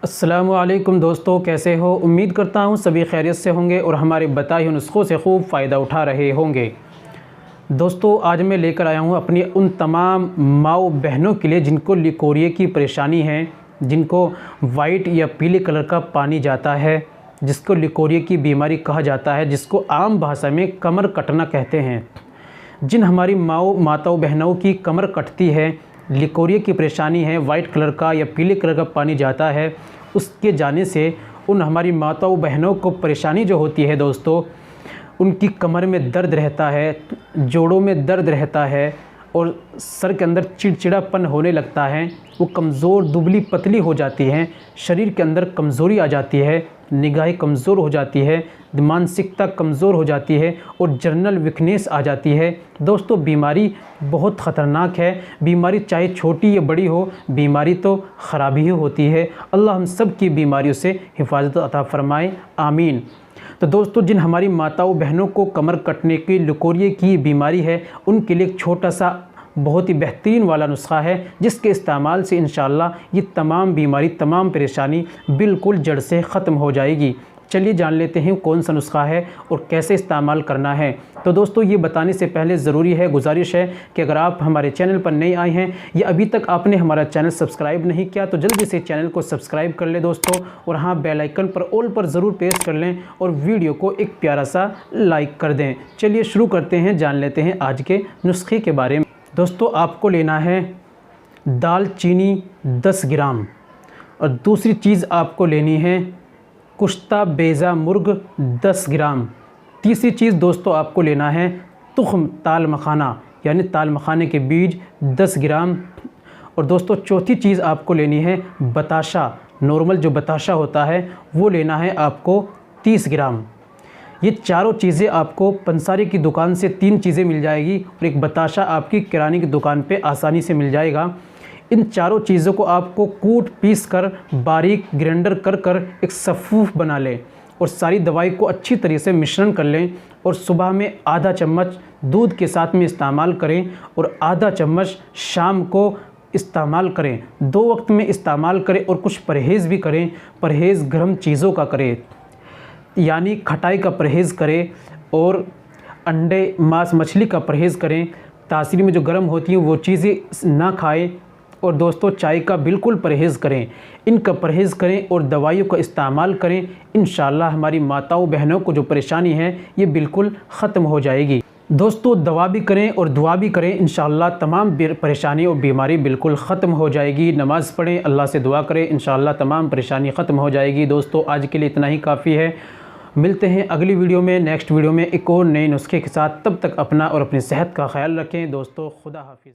अस्सलामुअलैकुम दोस्तों, कैसे हो। उम्मीद करता हूँ सभी खैरियत से होंगे और हमारे बताए हुए नुस्खों से खूब फ़ायदा उठा रहे होंगे। दोस्तों, आज मैं लेकर आया हूँ अपनी उन तमाम माओ बहनों के लिए जिनको लिकोरिया की परेशानी है, जिनको वाइट या पीले कलर का पानी जाता है, जिसको लिकोरिया की बीमारी कहा जाता है, जिसको आम भाषा में कमर कटना कहते हैं। जिन हमारी माताओं बहनों की कमर कटती है, लिकोरिया की परेशानी है, वाइट कलर का या पीले कलर का पानी जाता है, उसके जाने से उन हमारी माताओं बहनों को परेशानी जो होती है दोस्तों, उनकी कमर में दर्द रहता है, जोड़ों में दर्द रहता है और सर के अंदर चिड़चिड़ापन होने लगता है। वो कमज़ोर दुबली पतली हो जाती हैं, शरीर के अंदर कमज़ोरी आ जाती है, निगाहें कमज़ोर हो जाती है, मानसिकता कमज़ोर हो जाती है और जनरल वीकनेस आ जाती है। दोस्तों, बीमारी बहुत ख़तरनाक है। बीमारी चाहे छोटी या बड़ी हो, बीमारी तो ख़राबी ही होती है। अल्लाह हम सब की बीमारियों से हिफाजत अता फ़रमाए, आमीन। तो दोस्तों, जिन हमारी माताओं बहनों को कमर कटने की लिकोरिया की बीमारी है, उनके लिए एक छोटा सा बहुत ही बेहतरीन वाला नुस्खा है, जिसके इस्तेमाल से इंशाअल्लाह ये तमाम बीमारी, तमाम परेशानी बिल्कुल जड़ से ख़त्म हो जाएगी। चलिए जान लेते हैं कौन सा नुस्खा है और कैसे इस्तेमाल करना है। तो दोस्तों, ये बताने से पहले ज़रूरी है, गुजारिश है कि अगर आप हमारे चैनल पर नए आए हैं या अभी तक आपने हमारा चैनल सब्सक्राइब नहीं किया तो जल्दी से चैनल को सब्सक्राइब कर लें दोस्तों, और हाँ, बेल आइकन पर ऑल पर ज़रूर प्रेस कर लें और वीडियो को एक प्यारा सा लाइक कर दें। चलिए शुरू करते हैं, जान लेते हैं आज के नुस्खे के बारे में। दोस्तों, आपको लेना है दालचीनी 10 ग्राम और दूसरी चीज़ आपको लेनी है कुश्ता बेज़ा मुर्ग 10 ग्राम। तीसरी चीज़ दोस्तों आपको लेना है तुख्म ताल मखाना, यानी ताल मखाने के बीज 10 ग्राम। और दोस्तों, चौथी चीज़ आपको लेनी है बताशा, नॉर्मल जो बताशा होता है वो लेना है आपको 30 ग्राम। ये चारों चीज़ें आपको पंसारी की दुकान से 3 चीज़ें मिल जाएगी और एक बताशा आपकी किराने की दुकान पे आसानी से मिल जाएगा। इन चारों चीज़ों को आपको कूट पीस कर बारीक ग्राइंडर कर एक सफ़ूफ बना लें और सारी दवाई को अच्छी तरीके से मिश्रण कर लें और सुबह में आधा चम्मच दूध के साथ में इस्तेमाल करें और आधा चम्मच शाम को इस्तेमाल करें। 2 वक्त में इस्तेमाल करें और कुछ परहेज़ भी करें। परहेज़ गर्म चीज़ों का करें, यानी खटाई का परहेज़ करें और अंडे मांस मछली का परहेज़ करें। तासीर में जो गर्म होती हैं वो चीज़ें ना खाएं। और दोस्तों, चाय का बिल्कुल परहेज़ करें। इनका परहेज़ करें और दवाइयों का इस्तेमाल करें। इंशाअल्लाह हमारी माताओं बहनों को जो परेशानी है ये बिल्कुल ख़त्म हो जाएगी। दोस्तों, दवा भी करें और दुआ भी करें, इंशाअल्लाह तमाम परेशानी और बीमारी बिल्कुल ख़त्म हो जाएगी। नमाज़ पढ़ें, अल्लाह से दुआ करें, इंशाअल्लाह तमाम परेशानी ख़त्म हो जाएगी। दोस्तों, आज के लिए इतना ही काफ़ी है। मिलते हैं अगली वीडियो में, नेक्स्ट वीडियो में एक और नए नुस्खे के साथ। तब तक अपना और अपनी सेहत का ख्याल रखें दोस्तों। खुदा हाफिज़।